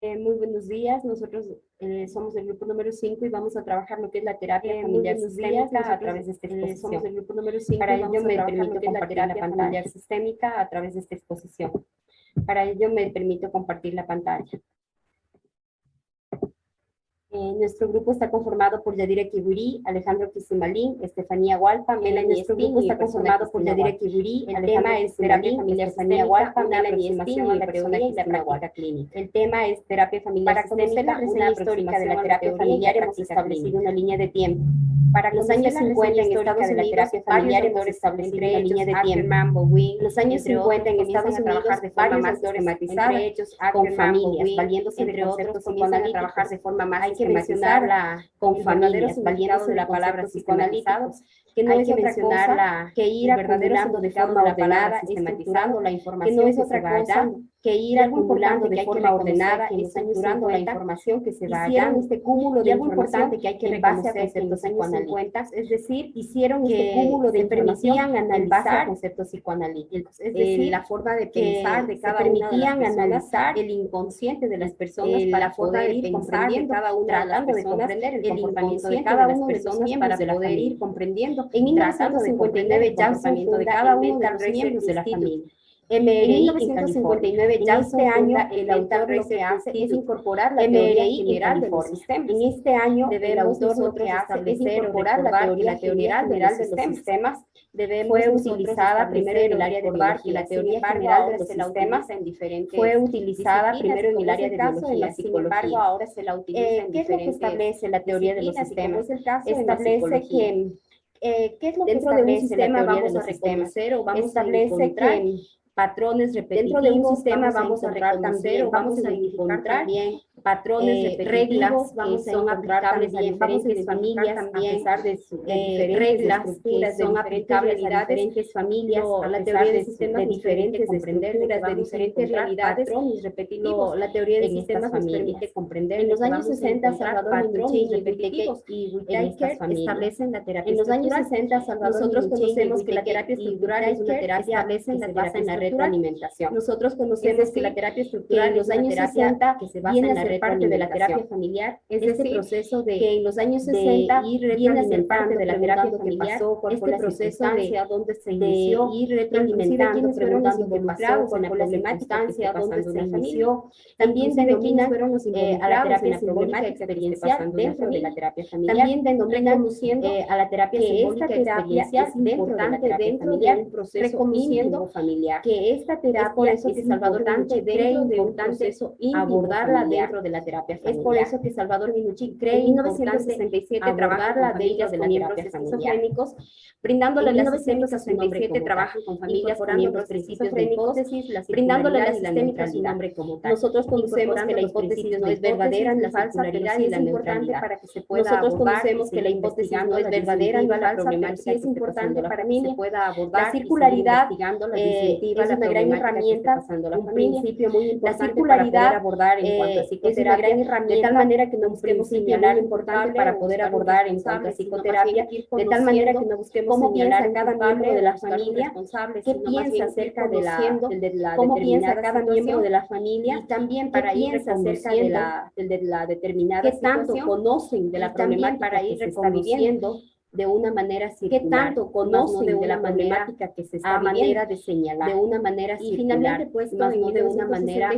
Muy buenos días, nosotros somos el grupo número 5 y vamos a trabajar lo que es la terapia familiar sistémica a través de esta exposición. Somos el grupo número 5 para ello me permito compartir la familiar sistémica a través de esta exposición. Para ello me permito compartir la pantalla. Nuestro grupo está conformado por Yadira Kiburí, Alejandro Kisimalín, Estefanía Hualpa, Melanie Espín. Nuestro grupo está conformado por Yadira Kiburí, el tema es terapia familiar Estefanía Hualpa, Melanie Espín y la teoría y la práctica clínica. El tema es terapia familiar sistémica, una histórica de la terapia familiar hemos establecido una línea de tiempo. Para los años 50 en Estados Unidos, la terapia familiar hemos establecido una línea de tiempo. En los años 50 en Estados Unidos, trabajar de forma más sistematizada con familias, valiéndose de conceptos psicoanalíticos, trabajar de forma más mencionarla con familias, valiéndose de la palabra psicoanalizados, que no es otra cosa que ir acumulando de forma ordenada, sistematizando la información, que no es otra cosa que ir acumulando de forma ordenada, estructurando la información que se va hallando, este cúmulo de información que hay que reconocer en los años 50, es decir, hicieron este cúmulo de permitían analizar conceptos psicoanalíticos, es decir, la forma de pensar de cada una de las personas, analizar el inconsciente de las personas para poder ir comprendiendo cada una de las personas, comprender el comportamiento de cada uno de los miembros para poder ir comprendiendo. En 1959 ya se funda cada uno de los miembros de la familia. En 1959, ya este año, el autor lo que hace es incorporar la teoría general de los sistemas. En este año, el autor lo que hace es incorporar la teoría general de los sistemas. Fue utilizada primero en el área de biología, la teoría general de los sistemas fue utilizada primero en el área de biología, sin embargo, ahora se la utiliza en diferentes. ¿Qué es lo que establece la teoría de los sistemas? Establece que ¿qué es lo que dentro de un sistema vamos a reconocer o vamos a encontrar patrones repetitivos? Dentro de un sistema vamos a reconocer o vamos a encontrar bien patrones reglas que son aplicables a diferentes familias, a pesar de sus reglas que son aplicables a diferentes familias, a la teoría de sistemas diferentes, estructuras de diferentes realidades, patrones repetitivos. La teoría de sistemas nos permite comprender. En los años 60, Salvador Minuchin y Whittaker establecen la terapia. En los años 60, nosotros conocemos que la terapia estructural es una terapia que se basa en la retroalimentación. Nosotros conocemos que la terapia estructural en los años 60 que se basa en la parte de la terapia familiar, es este proceso de que en los años 60 viene a ser parte de la terapia familiar, este proceso de donde se inició, ir retroalimentando, preguntando qué pasó con la problemática donde se inició, también denominan a la terapia problemática experiencial dentro de la terapia familiar, también denominan a la terapia simbólica experiencial importante dentro de un proceso íntimo familiar, que esta terapia es Salvador Minuchin cree importante abordarla dentro de la terapia familiar. Es por eso que Salvador Minuchin cree en 1967 abordarla de ellas con miembros esquizofrénicos, brindándole las 1967 trabajan con familias con miembros esquizofrénicos, brindándole la sistémica su nombre como tal. Nosotros conocemos que la hipótesis no es verdadera ni falsa, pero sí es importante para que se pueda abordar. Nosotros conocemos que la hipótesis no es verdadera ni falsa, pero sí es importante para que se pueda abordar. La circularidad es una gran herramienta, un principio muy importante para poder abordar en cuanto a psicoterapia, de tal manera que no busquemos señalar importante para poder abordar en cuanto a psicoterapia, de tal manera que no busquemos señalar cada miembro de la familia, qué piensa acerca de la cómo piensa cada miembro de la familia, y también para ir acerca de la determinada situación, qué tanto conocen de la problemática para ir reconociendo de una manera circular, qué tanto conocen de una problemática que se está manera de señalar, de una manera circular, y finalmente puesto no de una manera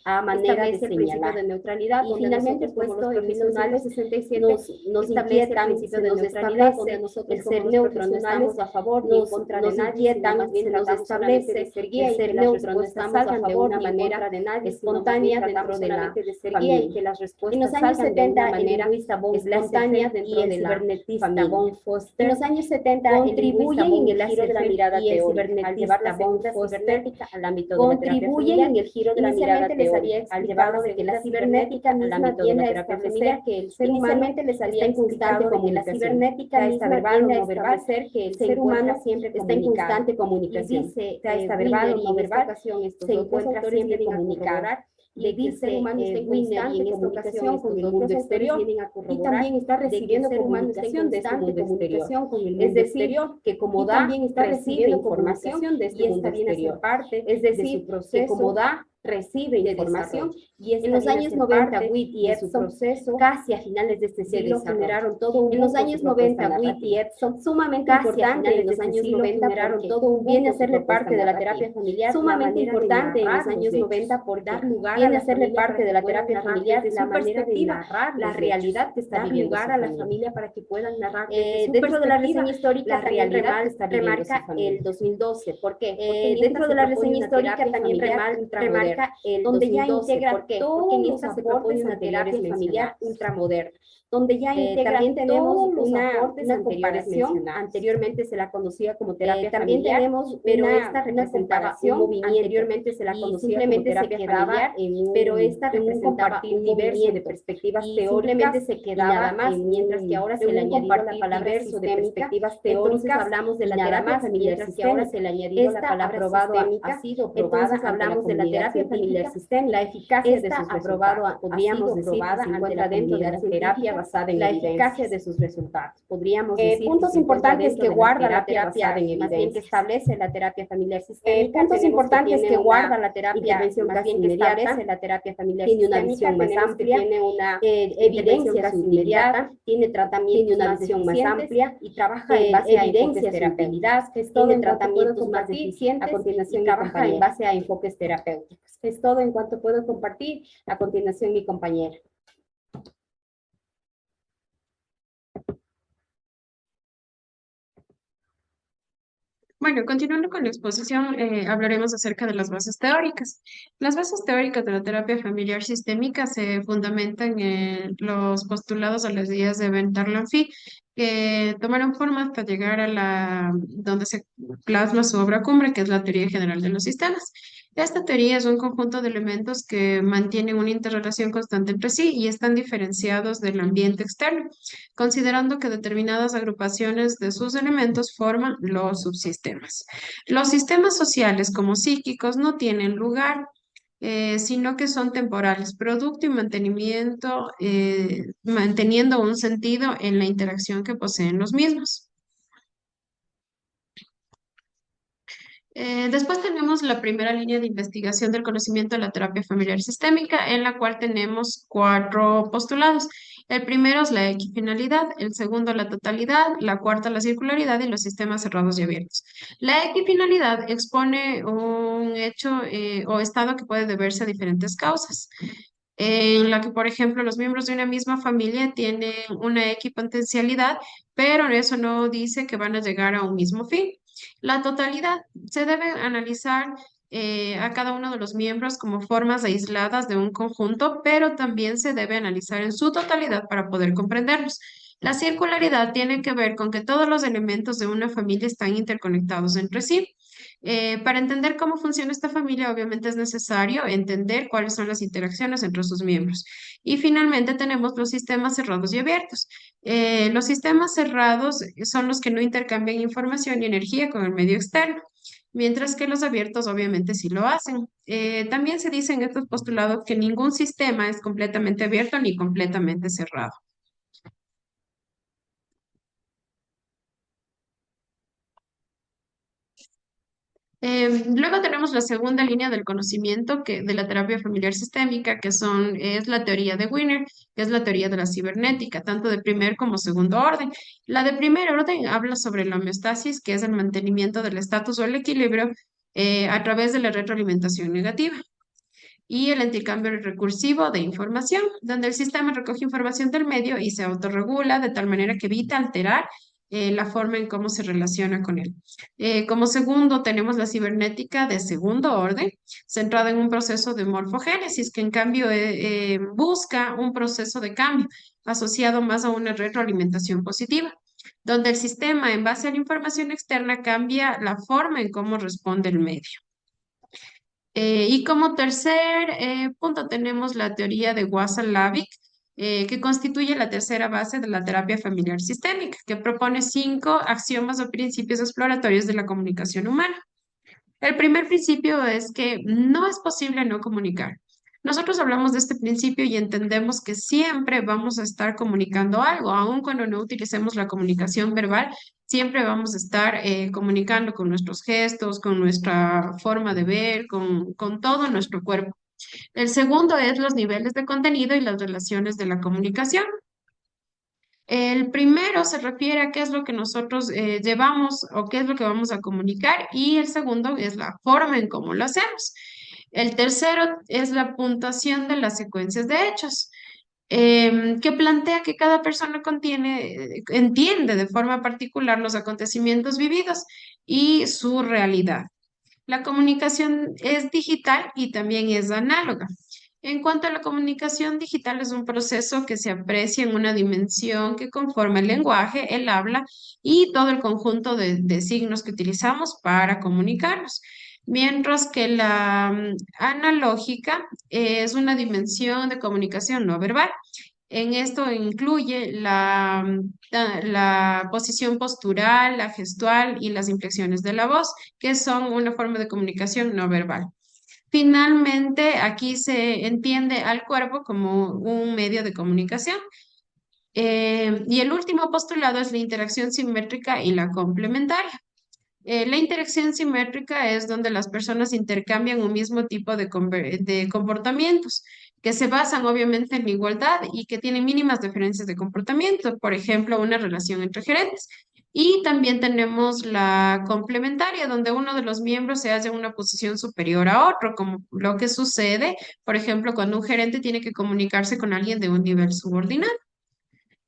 a manera de señalar, de neutralidad, y finalmente puesto en 1967 nos inquietan el principio de neutralidad, donde nosotros el ser neutro no estamos a favor ni en contra de nadie, se nos establece el ser neutro no estamos a favor de una manera espontánea dentro de la familia, y que las respuestas salgan de una manera espontánea dentro de la familia. Foster, en los años 70 contribuyen en el giro de la mirada teórica, al llevar la pregunta cibernética al ámbito de la terapia familiar, en el giro de la mirada teórica, al llevarlo de que la cibernética misma viene a establecer que el ser humano les había en constante comunicación, la cibernética misma verbal o no verbal, ser que el ser humano siempre está en constante comunicación, está esta verbal o no verbal, se encuentra siempre comunicada, de que el ser humano está en constante comunicación con el mundo exterior y también está recibiendo comunicación de este mundo exterior con el mundo exterior, que como da, también está recibiendo información de este mundo exterior, es decir, que como da, recibe de información desarrollo. y en los años 90, Witt y Edson, casi a finales de este siglo, generaron todo un en los años 90, Witt y Edson, sumamente casi importante en los años 90, generaron porque todo un viene a serle parte de la terapia familiar, sumamente importante en los años 90 por dar lugar viene a a serle parte de la terapia familiar desde la su manera de perspectiva, narrar la los realidad hechos, que está dar viviendo lugar su a la familia. familia para que puedan narrar Dentro de la reseña histórica la también realidad que está viviendo su remarca familia. el 2012. ¿Por qué? Porque Dentro de la reseña una histórica terapia también familiar remarca el donde ya 2012. integra ¿Por qué? Porque en todos esta los se propone aportes una terapia anteriores familiar mencionados, ultramoderna, donde ya integra también tenemos todos los aportes una anteriores comparación, mencionados. anteriormente se la conocía como terapia También familiar, tenemos pero una esta representaba un comparación, movimiento, anteriormente se la y conocía como simplemente se terapia quedaba familiar, pero esta en un representaba compartir un diverso de movimiento, perspectivas y teóricas simplemente se y quedaba nada más, mientras que ahora se en le un añadió la compartir palabra diverso de sistémica, perspectivas entonces teóricas hablamos de y la nada terapia más, familiar mientras que ahora sistémica. se le añadió la Esta palabra sistémica, ha sido aprobada entonces hablamos de la terapia familiar sistémica, la eficacia de esta sus aprobado, resultados. podríamos decir que se encuentra dentro de la terapia basada en la evidencias. eficacia de sus resultados. Podríamos decir Puntos que se encuentra importantes dentro que de guarda la terapia terapia, basada en más bien que evidencias. establece la terapia familiar sistémica. Puntos importantes que guarda la terapia intervención más casi bien que inmediata, establece la terapia familiar tiene una sistémica, visión más tenemos que amplia, tiene una evidencia casi casi inmediata, inmediata, tiene tratamientos tiene una más visión más eficientes amplia y trabaja en base a enfoques evidencia su utilidad, terapéuticos. Es todo tiene en cuanto puedo tratamientos más compartir. eficientes A continuación, y mi trabaja en compañera. base a enfoques terapéuticos. Es todo en cuanto puedo compartir. A continuación, mi compañera. Bueno, continuando con la exposición, hablaremos acerca de las bases teóricas. Las bases teóricas de la terapia familiar sistémica se fundamentan en los postulados a las ideas de Bent-Tarlan-Fee, que tomaron forma hasta llegar a donde se plasma su obra cumbre, que es la teoría general de los sistemas. Esta teoría es un conjunto de elementos que mantienen una interrelación constante entre sí y están diferenciados del ambiente externo, considerando que determinadas agrupaciones de sus elementos forman los subsistemas. Los sistemas sociales como psíquicos no tienen lugar, sino que son temporales, producto y mantenimiento, manteniendo un sentido en la interacción que poseen los mismos. Después tenemos la primera línea de investigación del conocimiento de la terapia familiar sistémica, en la cual tenemos 4 postulados. El primero es la equifinalidad, el segundo la totalidad, la cuarta la circularidad y los sistemas cerrados y abiertos. La equifinalidad expone un hecho o estado que puede deberse a diferentes causas, en la que, por ejemplo, los miembros de una misma familia tienen una equipotencialidad, pero eso no dice que van a llegar a un mismo fin. La totalidad se debe analizar a cada uno de los miembros como formas aisladas de un conjunto, pero también se debe analizar en su totalidad para poder comprenderlos. La circularidad tiene que ver con que todos los elementos de una familia están interconectados entre sí. Para entender cómo funciona esta familia, obviamente es necesario entender cuáles son las interacciones entre sus miembros. Y finalmente tenemos los sistemas cerrados y abiertos. Los sistemas cerrados son los que no intercambian información y energía con el medio externo, mientras que los abiertos obviamente sí lo hacen. También se dice en estos postulados que ningún sistema es completamente abierto ni completamente cerrado. Luego tenemos la segunda línea del conocimiento de la terapia familiar sistémica, es la teoría de Wiener, que es la teoría de la cibernética, tanto de primer como segundo orden. La de primer orden habla sobre la homeostasis, que es el mantenimiento del estatus o el equilibrio a través de la retroalimentación negativa. Y el intercambio recursivo de información, donde el sistema recoge información del medio y se autorregula de tal manera que evita alterar la forma en cómo se relaciona con él. Como segundo, tenemos la cibernética de segundo orden, centrada en un proceso de morfogénesis, que en cambio busca un proceso de cambio asociado más a una retroalimentación positiva, donde el sistema, en base a la información externa, cambia la forma en cómo responde el medio. Y como tercer punto tenemos la teoría de Wassel-Lavick, que constituye la tercera base de la terapia familiar sistémica, que propone 5 axiomas o principios exploratorios de la comunicación humana. El primer principio es que no es posible no comunicar. Nosotros hablamos de este principio y entendemos que siempre vamos a estar comunicando algo, aun cuando no utilicemos la comunicación verbal, siempre vamos a estar comunicando con nuestros gestos, con nuestra forma de ver, con todo nuestro cuerpo. El segundo es los niveles de contenido y las relaciones de la comunicación. El primero se refiere a qué es lo que nosotros llevamos o qué es lo que vamos a comunicar y el segundo es la forma en cómo lo hacemos. El tercero es la puntuación de las secuencias de hechos, que plantea que cada persona entiende de forma particular los acontecimientos vividos y su realidad. La comunicación es digital y también es análoga. En cuanto a la comunicación digital, es un proceso que se aprecia en una dimensión que conforma el lenguaje, el habla y todo el conjunto de signos que utilizamos para comunicarnos. Mientras que la analógica es una dimensión de comunicación no verbal. En esto incluye la posición postural, la gestual y las inflexiones de la voz, que son una forma de comunicación no verbal. Finalmente, aquí se entiende al cuerpo como un medio de comunicación. Y el último postulado es la interacción simétrica y la complementaria. La interacción simétrica es donde las personas intercambian un mismo tipo de comportamientos que se basan obviamente en la igualdad y que tienen mínimas diferencias de comportamiento, por ejemplo, una relación entre gerentes. Y también tenemos la complementaria, donde uno de los miembros se halla en una posición superior a otro, como lo que sucede, por ejemplo, cuando un gerente tiene que comunicarse con alguien de un nivel subordinado.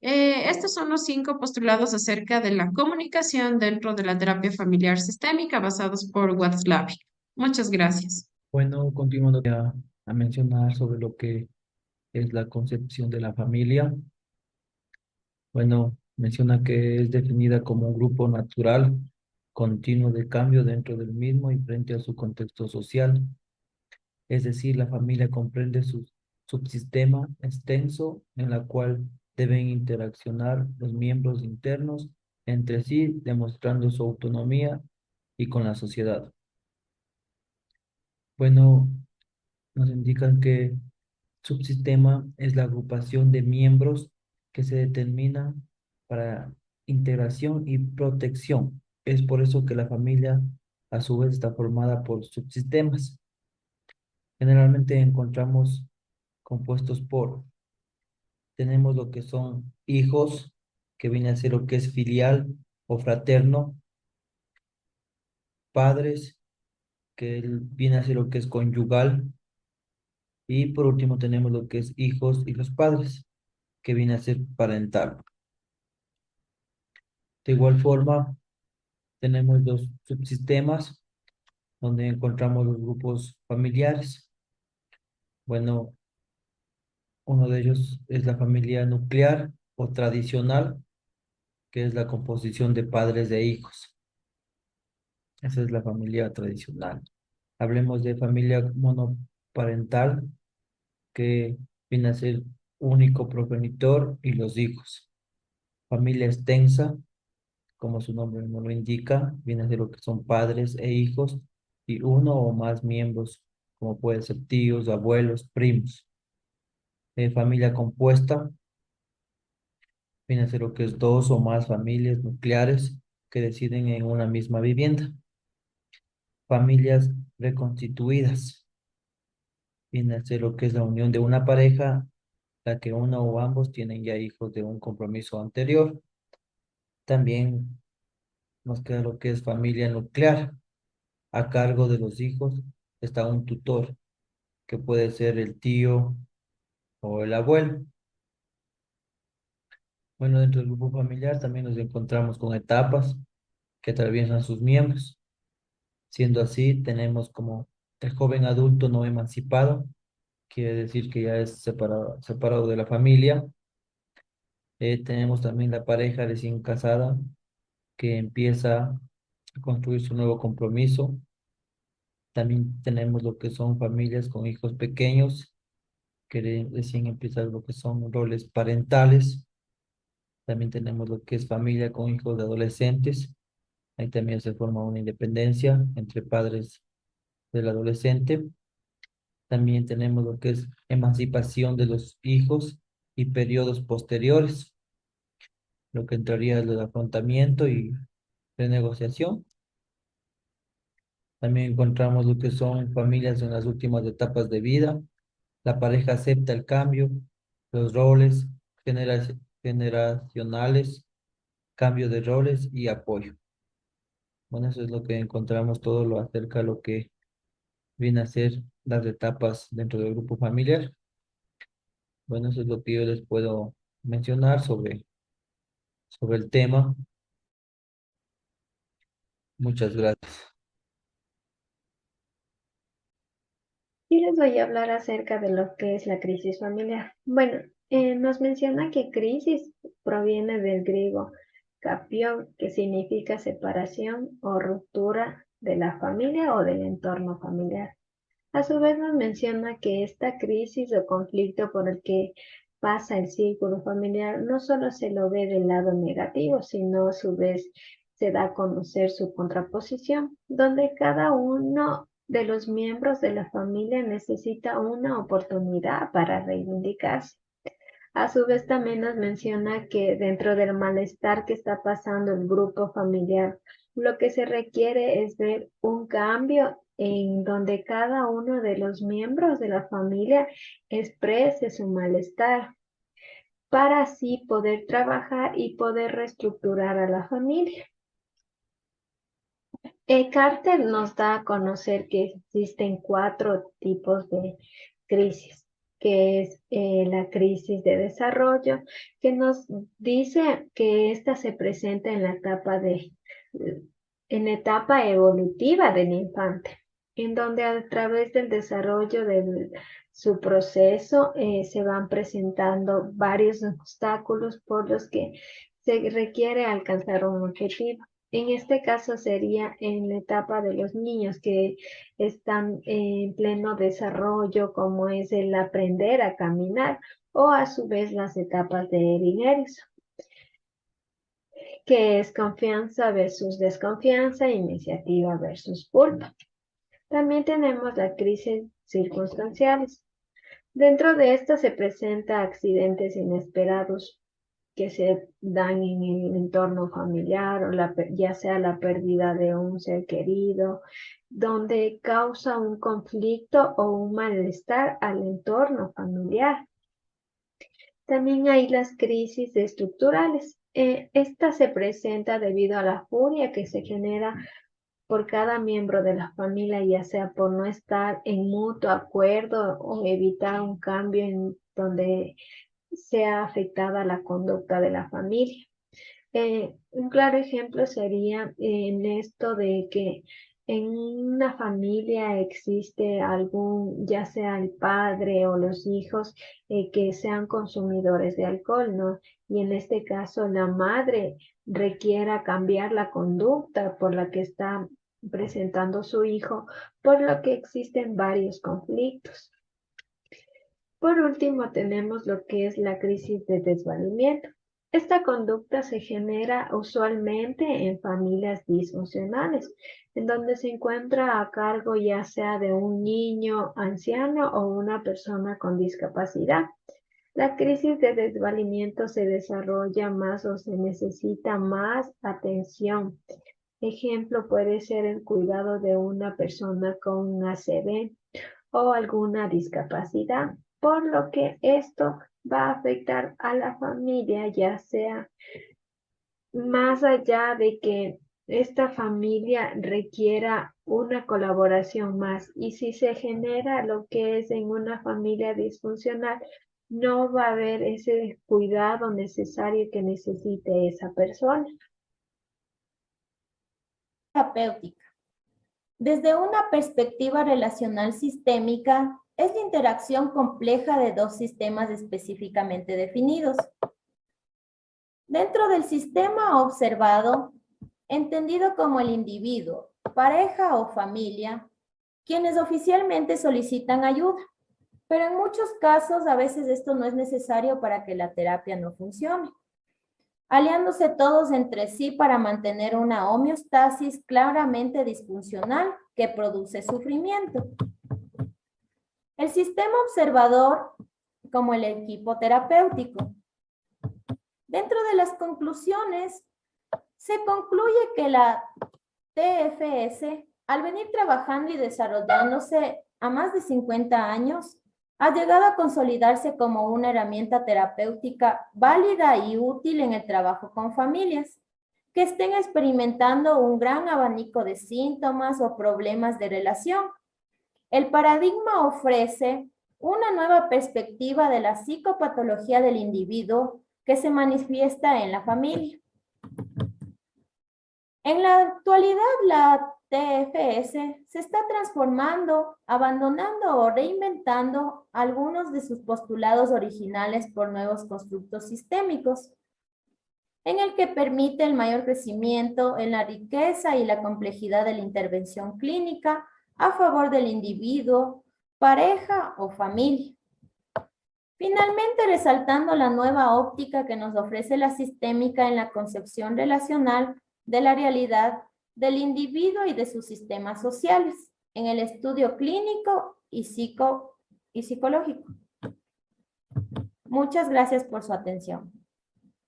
Estos son los 5 postulados acerca de la comunicación dentro de la terapia familiar sistémica basados por Watzlawick. Muchas gracias. Bueno, continuando a mencionar sobre lo que es la concepción de la familia. Bueno, menciona que es definida como un grupo natural, continuo de cambio dentro del mismo y frente a su contexto social. Es decir, la familia comprende su subsistema extenso en la cual deben interaccionar los miembros internos entre sí, demostrando su autonomía y con la sociedad. Bueno, nos indican que subsistema es la agrupación de miembros que se determina para integración y protección. Es por eso que la familia a su vez está formada por subsistemas. Generalmente encontramos compuestos por, tenemos lo que son hijos, que viene a ser lo que es filial o fraterno, padres, que viene a ser lo que es conyugal, y por último tenemos lo que es hijos y los padres, que viene a ser parental. De igual forma, tenemos los subsistemas donde encontramos los grupos familiares. Bueno, uno de ellos es la familia nuclear o tradicional, que es la composición de padres e hijos. Esa es la familia tradicional. Hablemos de familia monoparental, que viene a ser único progenitor y los hijos. Familia extensa, como su nombre no lo indica, viene a ser lo que son padres e hijos y uno o más miembros, como pueden ser tíos, abuelos, primos. Familia compuesta, viene a ser lo que es dos o más familias nucleares que residen en una misma vivienda. Familias reconstituidas, viene a ser lo que es la unión de una pareja, la que uno o ambos tienen ya hijos de un compromiso anterior. También nos queda lo que es familia nuclear. A cargo de los hijos está un tutor, que puede ser el tío o el abuelo. Bueno, dentro del grupo familiar también nos encontramos con etapas que atraviesan sus miembros. Siendo así, tenemos como el joven adulto no emancipado, quiere decir que ya es separado de la familia. Tenemos también la pareja recién casada que empieza a construir su nuevo compromiso. También tenemos lo que son familias con hijos pequeños que recién empiezan lo que son roles parentales. También tenemos lo que es familia con hijos de adolescentes. Ahí también se forma una independencia entre padres del adolescente. También tenemos lo que es emancipación de los hijos y periodos posteriores, lo que entraría es el afrontamiento y renegociación. También encontramos lo que son familias en las últimas etapas de vida. La pareja acepta el cambio, los roles generacionales, cambio de roles y apoyo. Bueno, eso es lo que encontramos, todo lo acerca de lo que viene a ser las etapas dentro del grupo familiar. Bueno, eso es lo que yo les puedo mencionar sobre el tema. Muchas gracias. Y les voy a hablar acerca de lo que es la crisis familiar. Bueno, nos menciona que crisis proviene del griego kapión, que significa separación o ruptura de la familia o del entorno familiar. A su vez nos menciona que esta crisis o conflicto por el que pasa el círculo familiar no solo se lo ve del lado negativo, sino a su vez se da a conocer su contraposición, donde cada uno de los miembros de la familia necesita una oportunidad para reivindicarse. A su vez también nos menciona que dentro del malestar que está pasando el grupo familiar, lo que se requiere es ver un cambio en donde cada uno de los miembros de la familia exprese su malestar para así poder trabajar y poder reestructurar a la familia. Carter nos da a conocer que existen 4 tipos de crisis, que es la crisis de desarrollo, que nos dice que esta se presenta en la etapa evolutiva del infante, en donde a través del desarrollo de su proceso se van presentando varios obstáculos por los que se requiere alcanzar un objetivo. En este caso sería en la etapa de los niños que están en pleno desarrollo, como es el aprender a caminar, o a su vez las etapas de Erin Erikson, que es confianza versus desconfianza, iniciativa versus culpa. También tenemos las crisis circunstanciales. Dentro de esta se presentan accidentes inesperados que se dan en el entorno familiar, o ya sea la pérdida de un ser querido, donde causa un conflicto o un malestar al entorno familiar. También hay las crisis estructurales. Esta se presenta debido a la furia que se genera por cada miembro de la familia, ya sea por no estar en mutuo acuerdo o evitar un cambio en donde sea afectada la conducta de la familia. Un claro ejemplo sería en esto de que en una familia existe algún, ya sea el padre o los hijos, que sean consumidores de alcohol, ¿no? Y en este caso la madre requiera cambiar la conducta por la que está presentando su hijo, por lo que existen varios conflictos. Por último, tenemos lo que es la crisis de desvalimiento. Esta conducta se genera usualmente en familias disfuncionales, en donde se encuentra a cargo ya sea de un niño anciano o una persona con discapacidad. La crisis de desvalimiento se desarrolla más o se necesita más atención. Ejemplo puede ser el cuidado de una persona con un ACV o alguna discapacidad, por lo que esto va a afectar a la familia, ya sea más allá de que esta familia requiera una colaboración más, y si se genera lo que es en una familia disfuncional, no va a haber ese cuidado necesario que necesite esa persona. Terapéutica. Desde una perspectiva relacional sistémica, es la interacción compleja de 2 sistemas específicamente definidos. Dentro del sistema observado, entendido como el individuo, pareja o familia, quienes oficialmente solicitan ayuda, pero en muchos casos a veces esto no es necesario para que la terapia no funcione, aliándose todos entre sí para mantener una homeostasis claramente disfuncional que produce sufrimiento. el sistema observador como el equipo terapéutico. Dentro de las conclusiones, se concluye que la TFS, al venir trabajando y desarrollándose a más de 50 años, ha llegado a consolidarse como una herramienta terapéutica válida y útil en el trabajo con familias que estén experimentando un gran abanico de síntomas o problemas de relación. El paradigma ofrece una nueva perspectiva de la psicopatología del individuo que se manifiesta en la familia. En la actualidad, la TFS se está transformando, abandonando o reinventando algunos de sus postulados originales por nuevos constructos sistémicos, en el que permite el mayor crecimiento en la riqueza y la complejidad de la intervención clínica a favor del individuo, pareja o familia. Finalmente, resaltando la nueva óptica que nos ofrece la sistémica en la concepción relacional de la realidad del individuo y de sus sistemas sociales, en el estudio clínico y psicológico. Muchas gracias por su atención.